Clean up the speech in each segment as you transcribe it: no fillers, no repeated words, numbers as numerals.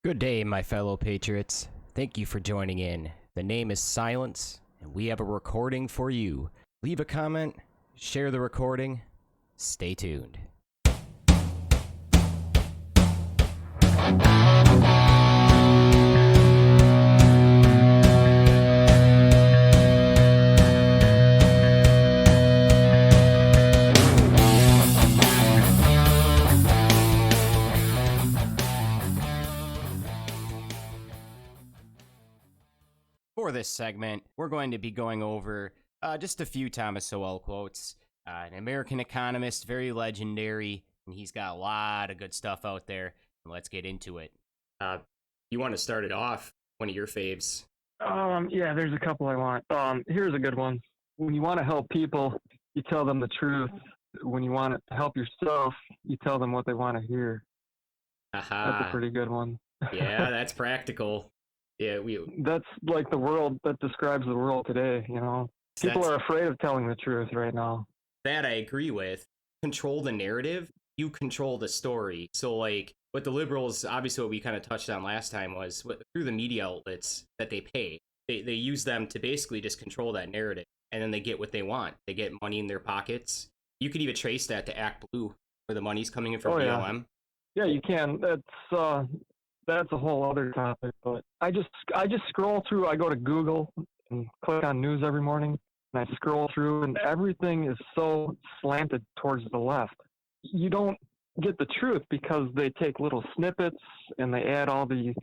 Good day, my fellow patriots. Thank you for joining in. The name is Silence, and we have a recording for you. Leave a comment, share the recording, stay tuned. For this segment, we're going to be going over just a few Thomas Sowell quotes. An American economist, very legendary, and he's got a lot of good stuff out there. Let's get into it. You want to start it off? One of your faves? Yeah, there's a couple I want. Here's a good one. When you want to help people, you tell them the truth. When you want to help yourself, you tell them what they want to hear. Aha. That's a pretty good one. Yeah, that's practical. Yeah, That's like the world, that describes the world today, you know. People are afraid of telling the truth right now. That I agree with. Control the narrative, you control the story. So, like, what the liberals, obviously what we kind of touched on last time was through the media outlets that they pay, they use them to basically just control that narrative, and then they get what they want. They get money in their pockets. You could even trace that to Act Blue, where the money's coming in from BLM. Yeah, you can. That's a whole other topic, but I just scroll through. I go to Google and click on news every morning, and I scroll through, and everything is so slanted towards the left. You don't get the truth because they take little snippets and they add all the,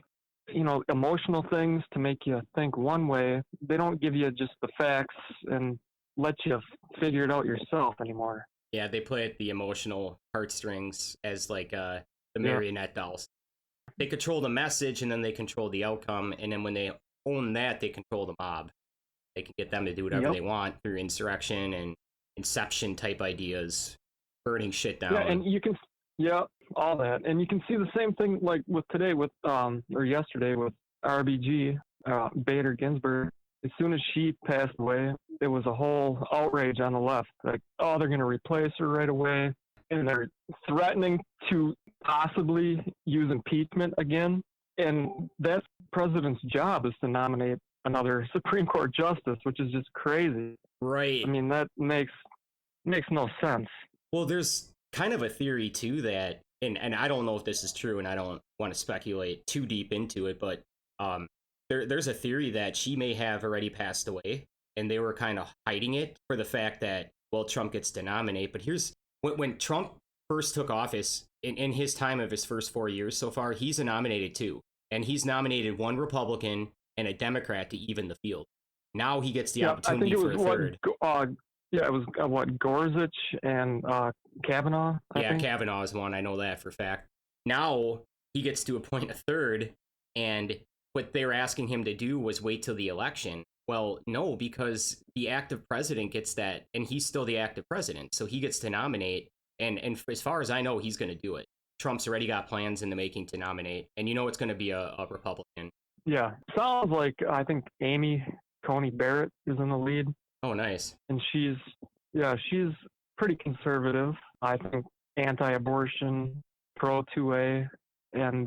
emotional things to make you think one way. They don't give you just the facts and let you figure it out yourself anymore. Yeah, they play at the emotional heartstrings as like the marionette dolls. They control the message, and then they control the outcome, and then when they own that, they control the mob. They can get them to do whatever they want through insurrection and inception type ideas, burning shit down. Yeah, and you can, all that, and you can see the same thing like with today with or yesterday with RBG, Bader Ginsburg. As soon as she passed away, it was a whole outrage on the left. Like, oh, they're going to replace her right away, and they're threatening to possibly use impeachment again. And that president's job is to nominate another Supreme Court justice, which is just crazy. Right. I mean, that makes no sense. Well, there's kind of a theory too that, and I don't know if this is true, and I don't want to speculate too deep into it, but there's a theory that she may have already passed away, and they were kind of hiding it for the fact that, well, Trump gets to nominate. But here's when Trump first took office, in his time of his first 4 years so far, he's nominated two, and he's nominated one Republican and a Democrat to even the field. Now he gets the opportunity for a third. It was Gorsuch and Kavanaugh. I think. Kavanaugh is one. I know that for a fact. Now he gets to appoint a third, and what they were asking him to do was wait till the election. Well, no, because the active president gets that, and he's still the active president, so he gets to nominate. And as far as I know, he's going to do it. Trump's already got plans in the making to nominate, and it's going to be a Republican. Yeah, sounds like I think Amy Coney Barrett is in the lead. Oh, nice. And she's pretty conservative. I think anti-abortion, pro-2A, and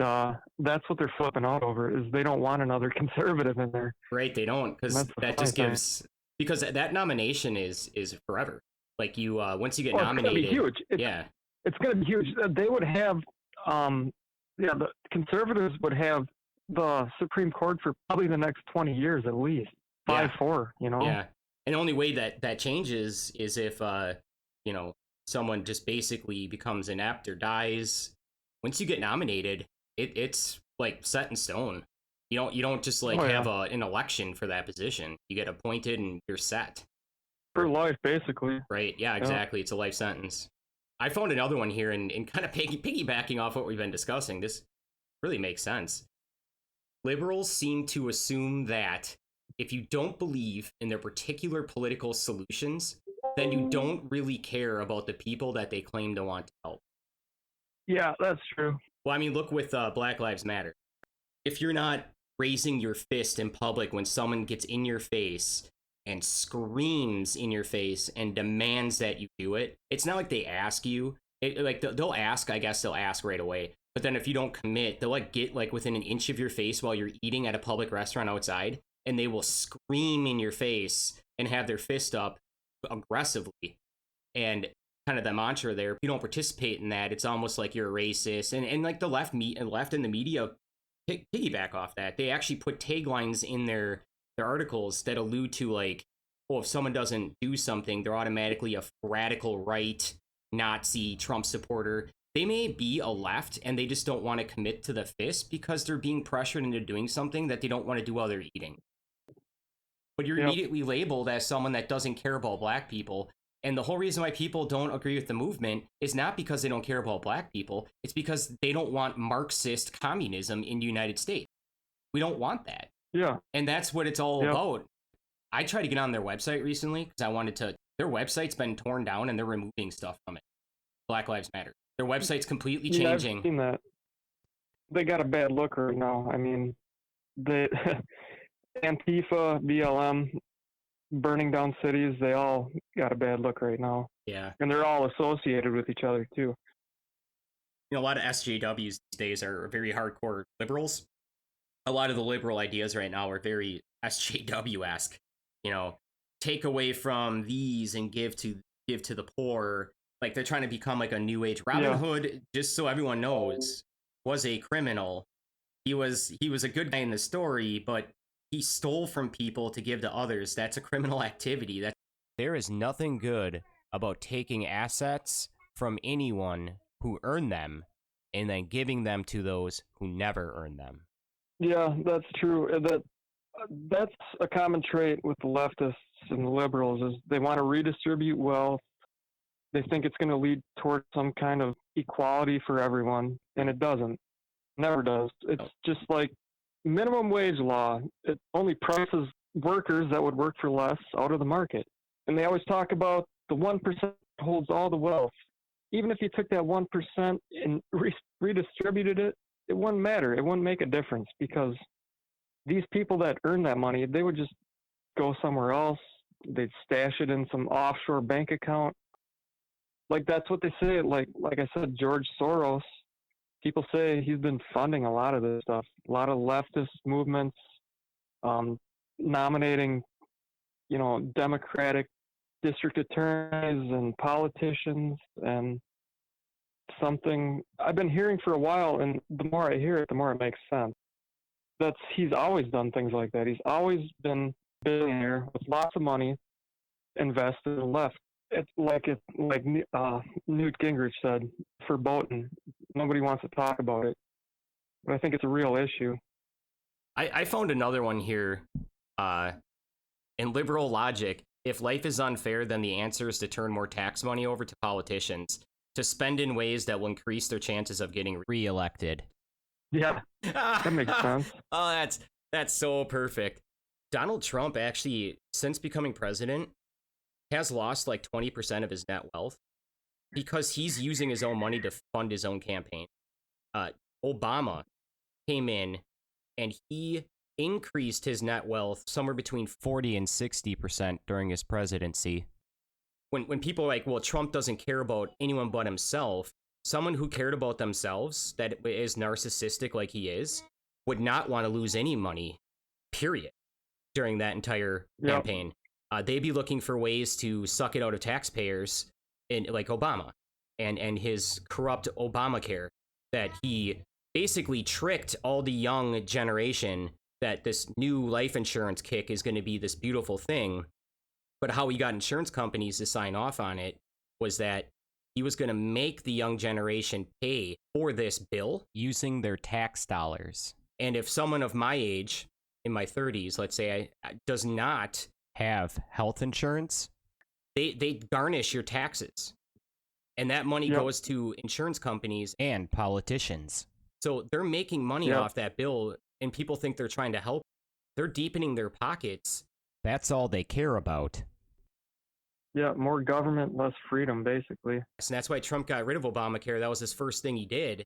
that's what they're flipping out over, is they don't want another conservative in there. Right, they don't, because that just gives, because that nomination is forever. Like you, once you get nominated, it's gonna be huge. It's gonna be huge. They would have, the conservatives would have the Supreme Court for probably the next 20 years at least. 5-4, Yeah, and the only way that changes is if, someone just basically becomes inept or dies. Once you get nominated, it's like set in stone. You don't just have an election for that position. You get appointed and you're set. For life, basically. Right, yeah, exactly. It's a life sentence. I found another one here, and kind of piggybacking off what we've been discussing. This really makes sense. Liberals seem to assume that if you don't believe in their particular political solutions, then you don't really care about the people that they claim to want to help. Yeah, that's true. Well, I mean, look with Black Lives Matter. If you're not raising your fist in public when someone gets in your face and screams in your face and demands that you do it, it's not like they ask you. They'll ask, I guess they'll ask right away, But then if you don't commit, they'll like get like within an inch of your face while you're eating at a public restaurant outside, and they will scream in your face and have their fist up aggressively. And kind of the mantra there, if you don't participate in that, it's almost like you're a racist. And like the left and the media piggyback off that. They actually put taglines in their articles that allude to like, well, if someone doesn't do something, they're automatically a radical right Nazi Trump supporter. They may be a left and they just don't want to commit to the fist because they're being pressured into doing something that they don't want to do while they're eating. But you're immediately labeled as someone that doesn't care about black people. And the whole reason why people don't agree with the movement is not because they don't care about black people. It's because they don't want Marxist communism in the United States. We don't want that. Yeah. And that's what it's all about. I tried to get on their website recently because I wanted to. Their website's been torn down and they're removing stuff from it. Black Lives Matter. Their website's completely changing. I've seen that. They got a bad look right now. I mean, the Antifa, BLM, burning down cities, they all got a bad look right now. Yeah. And they're all associated with each other, too. You know, a lot of SJWs these days are very hardcore liberals. A lot of the liberal ideas right now are very SJW-esque. You know, take away from these and give to the poor. Like they're trying to become like a new age. Robin Hood, just so everyone knows, was a criminal. He was a good guy in the story, but he stole from people to give to others. That's a criminal activity. There is nothing good about taking assets from anyone who earned them and then giving them to those who never earned them. Yeah, that's true. That's a common trait with the leftists and the liberals is they want to redistribute wealth. They think it's going to lead towards some kind of equality for everyone, and it doesn't. Never does. It's just like minimum wage law. It only prices workers that would work for less out of the market. And they always talk about the 1% holds all the wealth. Even if you took that 1% and redistributed it, it wouldn't matter. It wouldn't make a difference because these people that earn that money, they would just go somewhere else. They'd stash it in some offshore bank account. Like that's what they say. Like I said, George Soros, people say he's been funding a lot of this stuff, a lot of leftist movements, nominating, Democratic district attorneys and politicians, and something I've been hearing for a while, and the more I hear it, the more it makes sense. He's always done things like that. He's always been a billionaire with lots of money invested and left. It's like Newt Gingrich said, verboten. Nobody wants to talk about it, but I think it's a real issue. I found another one here. In liberal logic, if life is unfair, then the answer is to turn more tax money over to politicians to spend in ways that will increase their chances of getting reelected. Yeah, that makes sense. Oh, that's so perfect. Donald Trump actually, since becoming president, has lost like 20% of his net wealth because he's using his own money to fund his own campaign. Obama came in and he increased his net wealth somewhere between 40 and 60% during his presidency. When people are like, well, Trump doesn't care about anyone but himself, someone who cared about themselves, that is narcissistic like he is, would not want to lose any money, period, during that entire campaign. They'd be looking for ways to suck it out of taxpayers, like Obama and his corrupt Obamacare, that he basically tricked all the young generation that this new life insurance kick is going to be this beautiful thing. But how he got insurance companies to sign off on it was that he was going to make the young generation pay for this bill using their tax dollars. And if someone of my age, in my 30s, let's say, does not have health insurance, they garnish your taxes. And that money goes to insurance companies and politicians. So they're making money off that bill, and people think they're trying to help. They're deepening their pockets. That's all they care about. Yeah, more government, less freedom, basically. And that's why Trump got rid of Obamacare. That was his first thing he did.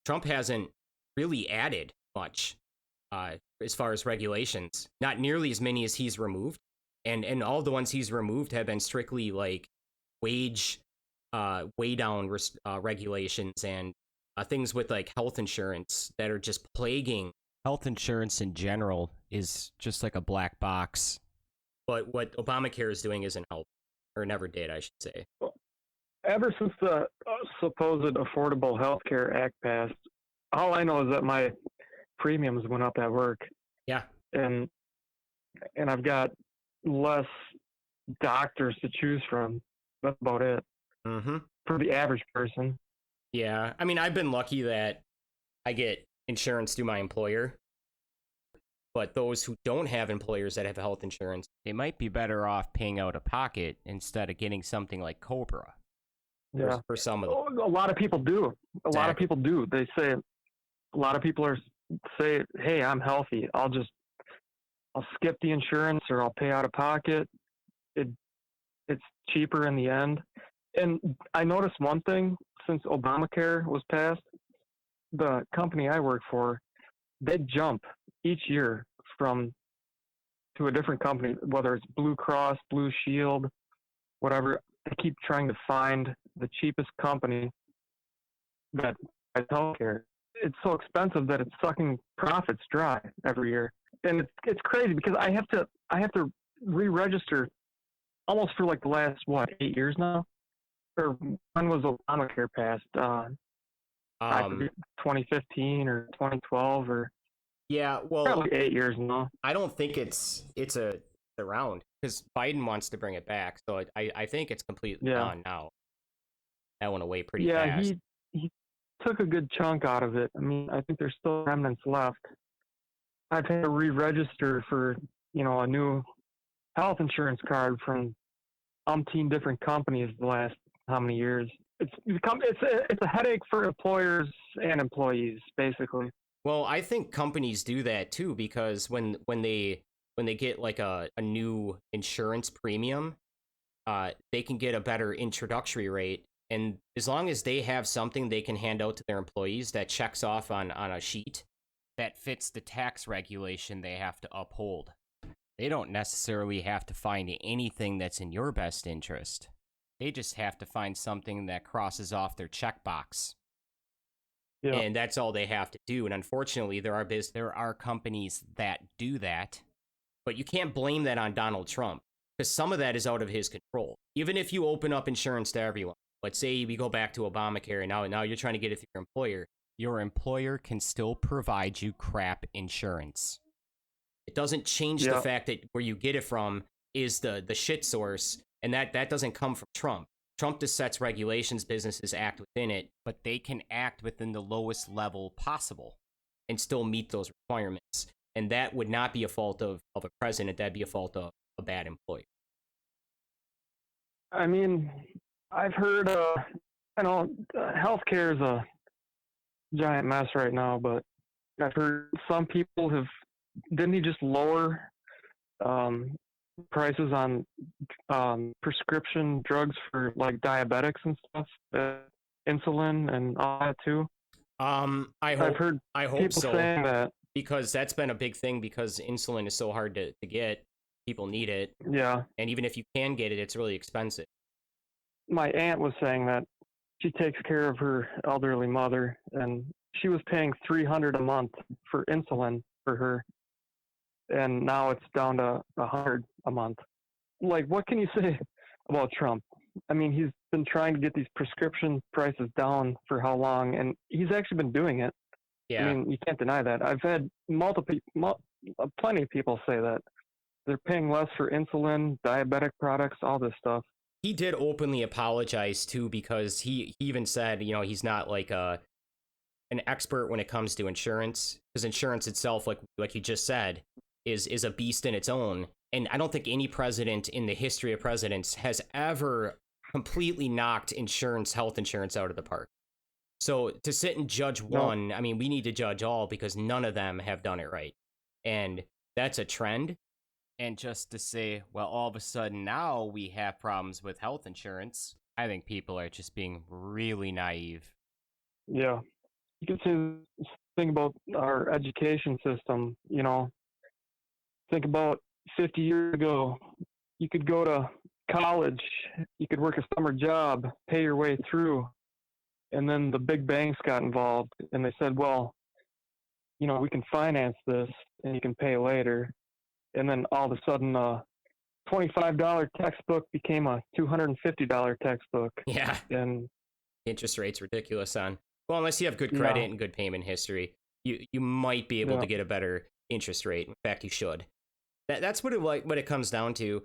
Trump hasn't really added much as far as regulations. Not nearly as many as he's removed. And all the ones he's removed have been strictly like way down regulations and things with like health insurance that are just plaguing. Health insurance in general is just like a black box. But what Obamacare is doing isn't helping, or never did, I should say. Ever since the supposed Affordable Health Care Act passed, all I know is that my premiums went up at work. Yeah. And I've got less doctors to choose from. That's about it. Mm-hmm. For the average person. Yeah. I mean, I've been lucky that I get insurance through my employer. But those who don't have employers that have health insurance, they might be better off paying out of pocket instead of getting something like Cobra. Yeah. For some of them. A lot of people do. A lot of people do. They say, a lot of people say, hey, I'm healthy. I'll skip the insurance or I'll pay out of pocket. It's cheaper in the end. And I noticed one thing since Obamacare was passed, the company I work for, they jump each year to a different company, whether it's Blue Cross, Blue Shield, whatever. They keep trying to find the cheapest company that has healthcare. It's so expensive that it's sucking profits dry every year, and it's crazy because I have to re-register almost for like the last 8 years now, or when was Obamacare passed? 2015 or 2012 or yeah, well, probably 8 years now. I don't think it's around because Biden wants to bring it back, so I think it's completely gone now. That went away pretty fast. He took a good chunk out of it. I mean, I think there's still remnants left. I've had to re-register for a new health insurance card from umpteen different companies the last how many years. It's a headache for employers and employees, basically. Well, I think companies do that too because when they get like a new insurance premium, they can get a better introductory rate, and as long as they have something they can hand out to their employees that checks off on a sheet that fits the tax regulation they have to uphold, they don't necessarily have to find anything that's in your best interest. They just have to find something that crosses off their checkbox. Yeah. And that's all they have to do. And unfortunately, there are companies that do that, but you can't blame that on Donald Trump because some of that is out of his control. Even if you open up insurance to everyone, let's say we go back to Obamacare and now you're trying to get it through your employer can still provide you crap insurance. It doesn't change the fact that where you get it from is the shit source, and that doesn't come from Trump. Trump just sets regulations, businesses act within it, but they can act within the lowest level possible and still meet those requirements. And that would not be a fault of a president. That'd be a fault of a bad employer. I mean, I've heard, healthcare is a giant mess right now, but I've heard some people didn't he just lower prices on prescription drugs for like diabetics and stuff, insulin and all that too? I've heard people so, saying that because that's been a big thing because insulin is so hard to get. People need it. Yeah. And even if you can get it, it's really expensive. My aunt was saying that she takes care of her elderly mother, and she was paying $300 a month for insulin for her, and now it's down to $100 a month. Like, what can you say about Trump? I mean, he's been trying to get these prescription prices down for how long, and he's actually been doing it. Yeah. I mean, you can't deny that. I've had plenty of people say that they're paying less for insulin, diabetic products, all this stuff. He did openly apologize too, because he even said, he's not like an expert when it comes to insurance, because insurance itself, like you just said, is a beast in its own. And I don't think any president in the history of presidents has ever completely knocked health insurance out of the park. So to sit and judge one, I mean, we need to judge all because none of them have done it right. And that's a trend. And just to say, well, all of a sudden now we have problems with health insurance, I think people are just being really naive. Yeah. You can say the thing about our education system, think about 50 years ago, you could go to college, you could work a summer job, pay your way through, And then the big banks got involved, and they said, well, we can finance this, and you can pay later. And then all of a sudden, $25 textbook became a $250 textbook. Yeah. And Interest rates ridiculous on. Well, unless you have good yeah, credit and good payment history, you might be able yeah, to get a better interest rate. In fact, you should. That's what it comes down to.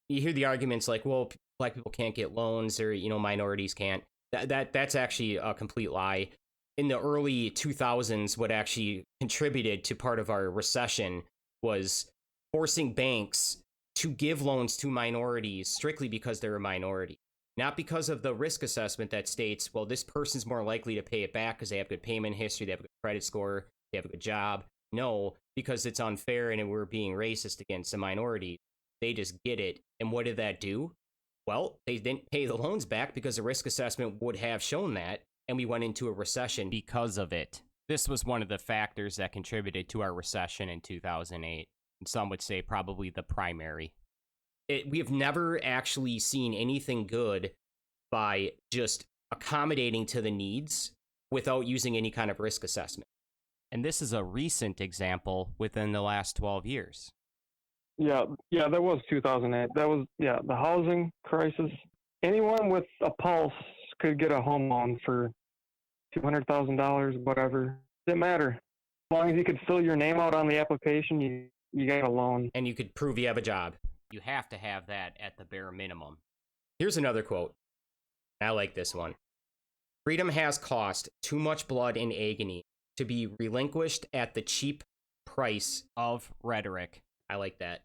You hear the arguments like, well, black people can't get loans, or minorities can't. That's actually a complete lie. In the early 2000s, what actually contributed to part of our recession was forcing banks to give loans to minorities strictly because they're a minority, not because of the risk assessment that states, well, this person's more likely to pay it back because they have good payment history, they have a good credit score, they have a good job. No, because it's unfair and we're being racist against the minority. They just get it. And what did that do? Well, they didn't pay the loans back because the risk assessment would have shown that, and we went into a recession because of it. This was one of the factors that contributed to our recession in 2008. And some would say probably the primary. We have never actually seen anything good by just accommodating to the needs without using any kind of risk assessment. And this is a recent example within the last 12 years. yeah, that was 2008. That was, the housing crisis. Anyone with a pulse could get a home loan for $200,000, whatever. Didn't matter. As long as you could fill your name out on the application, you got a loan. And you could prove you have a job. You have to have that at the bare minimum. Here's another quote. I like this one. Freedom has cost too much blood and agony to be relinquished at the cheap price of rhetoric. I like that.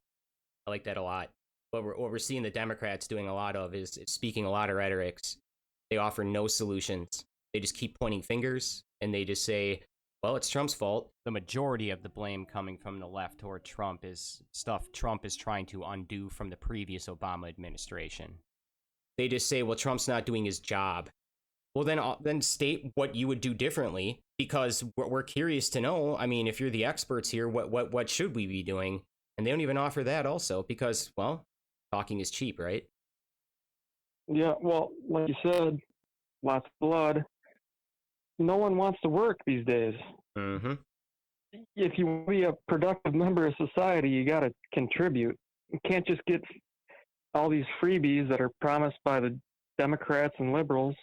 I like that a lot. What we're seeing the Democrats doing a lot of is speaking a lot of rhetorics. They offer no solutions. They just keep pointing fingers, and they just say, well, it's Trump's fault. The majority of the blame coming from the left toward Trump is stuff Trump is trying to undo from the previous Obama administration. They just say, well, Trump's not doing his job. Well, then state what you would do differently, because we're curious to know. I mean, if you're the experts here, what should we be doing? And they don't even offer that also because, well, talking is cheap, right? Yeah, well, like you said, lots of blood. No one wants to work these days. Mm-hmm. If you want to be a productive member of society, you got to contribute. You can't just get all these freebies that are promised by the Democrats and liberals.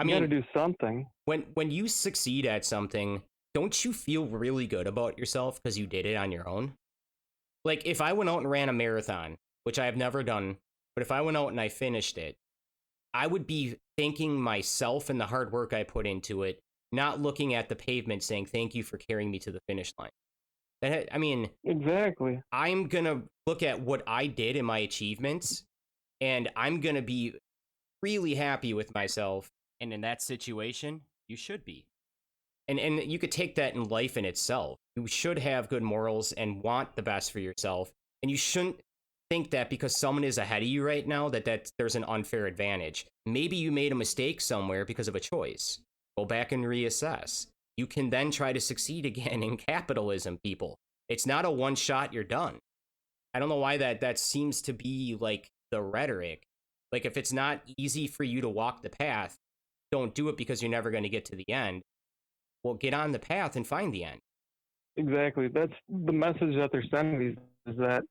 You got to do something. When you succeed at something, don't you feel really good about yourself because you did it on your own? Like, if I went out and ran a marathon, which I have never done, but if I went out and I finished it, I would be thanking myself and the hard work I put into it, not looking at the pavement saying, thank you for carrying me to the finish line. Exactly. I'm going to look at what I did and my achievements, and I'm going to be really happy with myself. And in that situation, you should be. And you could take that in life in itself. You should have good morals and want the best for yourself. And you shouldn't think that because someone is ahead of you right now that there's an unfair advantage. Maybe you made a mistake somewhere because of a choice. Go back and reassess. You can then try to succeed again in capitalism, people. It's not a one shot, you're done. I don't know why that seems to be like the rhetoric. Like, if it's not easy for you to walk the path, don't do it because you're never going to get to the end. Well, get on the path and find the end. Exactly. That's the message that they're sending, is that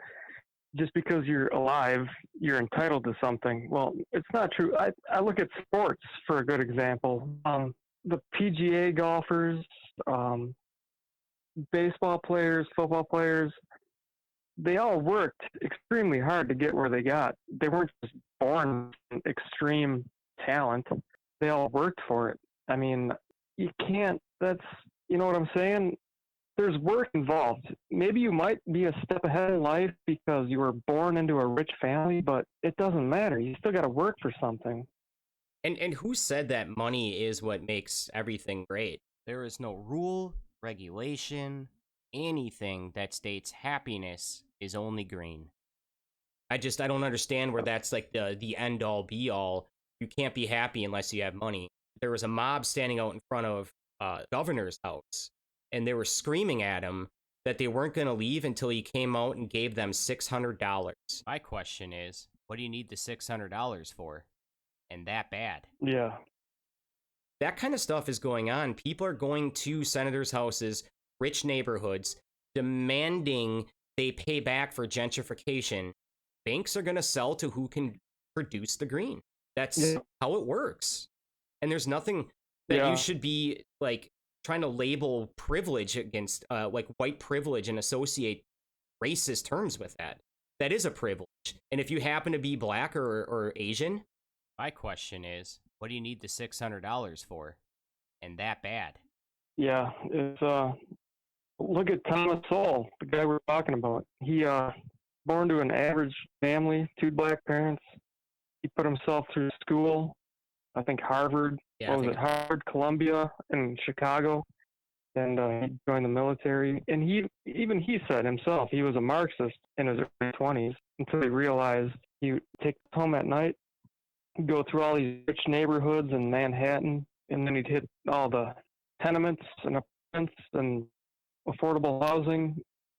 just because you're alive, you're entitled to something. Well, it's not true. I look at sports for a good example. The PGA golfers, baseball players, football players, they all worked extremely hard to get where they got. They weren't just born with extreme talent. They all worked for it. I mean, you can't, you know what I'm saying? There's work involved. Maybe you might be a step ahead in life because you were born into a rich family, but it doesn't matter. You still got to work for something. And who said that money is what makes everything great? There is no rule, regulation, anything that states happiness is only green. I don't understand where that's like the end all be all. You can't be happy unless you have money. There was a mob standing out in front of governor's house, and they were screaming at him that they weren't going to leave until he came out and gave them $600. My question is, what do you need the $600 for? And that bad? Yeah. that kind of stuff is going on. People are going to senators' houses, rich neighborhoods, demanding they pay back for gentrification. Banks are going to sell to who can produce the green. That's how it works. And there's nothing that you should be like trying to label privilege against like white privilege and associate racist terms with that. That is a privilege. And if you happen to be black or Asian, my question is, what do you need the $600 for? And that bad? Yeah, it's look at Thomas Sowell, the guy we're talking about. He born to an average family, 2 black parents. He put himself through school, I think Harvard, Harvard, Columbia, and Chicago, and he joined the military. And he said himself he was a Marxist in his early 20s until he realized he would take home at night, go through all these rich neighborhoods in Manhattan, and then he'd hit all the tenements and apartments and affordable housing,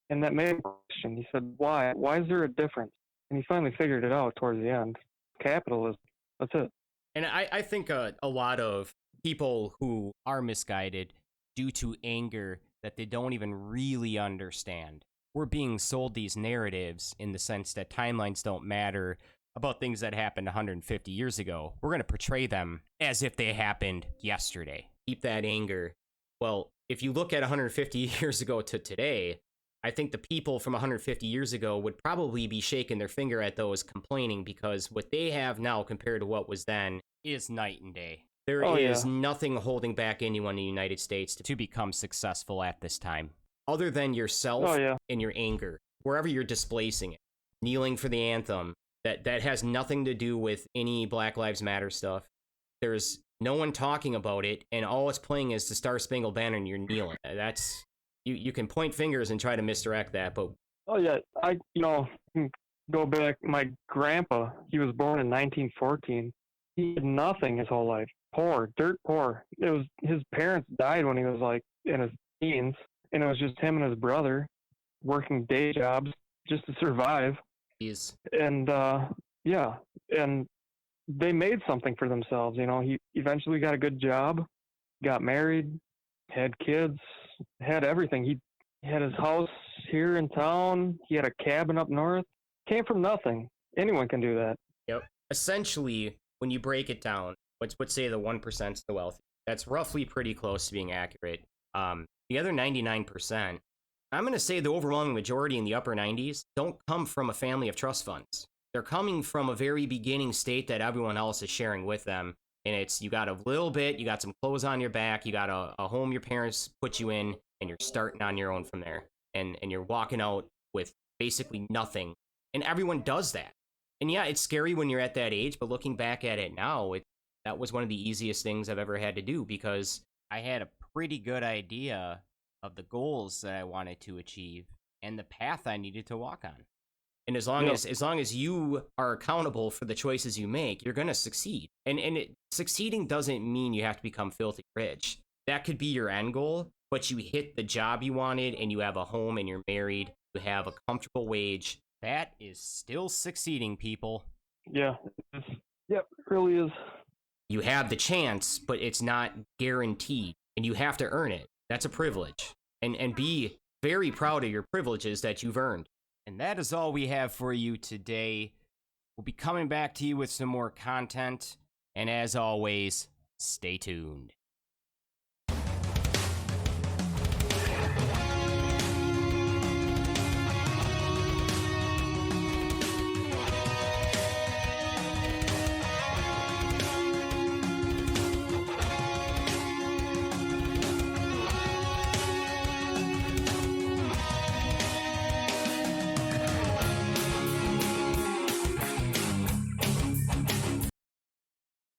and that made him question. He said, why? Why is there a difference? And he finally figured it out towards the end. Capitalism. That's it. And I think a lot of people who are misguided due to anger that they don't even really understand. We're being sold these narratives in the sense that timelines don't matter about things that happened 150 years ago. We're going to portray them as if they happened yesterday. Keep that anger. Well, if you look at 150 years ago to today, I think the people from 150 years ago would probably be shaking their finger at those complaining, because what they have now compared to what was then is night and day. There is nothing holding back anyone in the United States to become successful at this time. Other than yourself and your anger, wherever you're displacing it. Kneeling for the anthem, that has nothing to do with any Black Lives Matter stuff. There's no one talking about it, and all it's playing is the Star Spangled Banner and you're kneeling. That's... You can point fingers and try to misdirect that, but... Oh, yeah. Go back. My grandpa, he was born in 1914. He had nothing his whole life. Poor, dirt poor. It was his parents died when he was like in his teens, and it was just him and his brother working day jobs just to survive. Jeez. And and they made something for themselves. You know, he eventually got a good job, got married, had kids, had everything. He had his house here in town. He had a cabin up north. Came from nothing. Anyone can do that. Yep. Essentially, when you break it down, let's say the 1%'s the wealthy. That's roughly pretty close to being accurate. The other 99%, I'm going to say the overwhelming majority in the upper 90s don't come from a family of trust funds. They're coming from a very beginning state that everyone else is sharing with them. And it's, you got a little bit, you got some clothes on your back, you got a home your parents put you in, and you're starting on your own from there. And you're walking out with basically nothing. And everyone does that. And yeah, it's scary when you're at that age, but looking back at it now, that was one of the easiest things I've ever had to do, because I had a pretty good idea of the goals that I wanted to achieve and the path I needed to walk on. And as long as you are accountable for the choices you make, you're going to succeed. And succeeding doesn't mean you have to become filthy rich. That could be your end goal, but you hit the job you wanted and you have a home and you're married, you have a comfortable wage. That is still succeeding, people. Yeah. Yep, it really is. You have the chance, but it's not guaranteed, and you have to earn it. That's a privilege. And be very proud of your privileges that you've earned. And that is all we have for you today. We'll be coming back to you with some more content. And as always, stay tuned.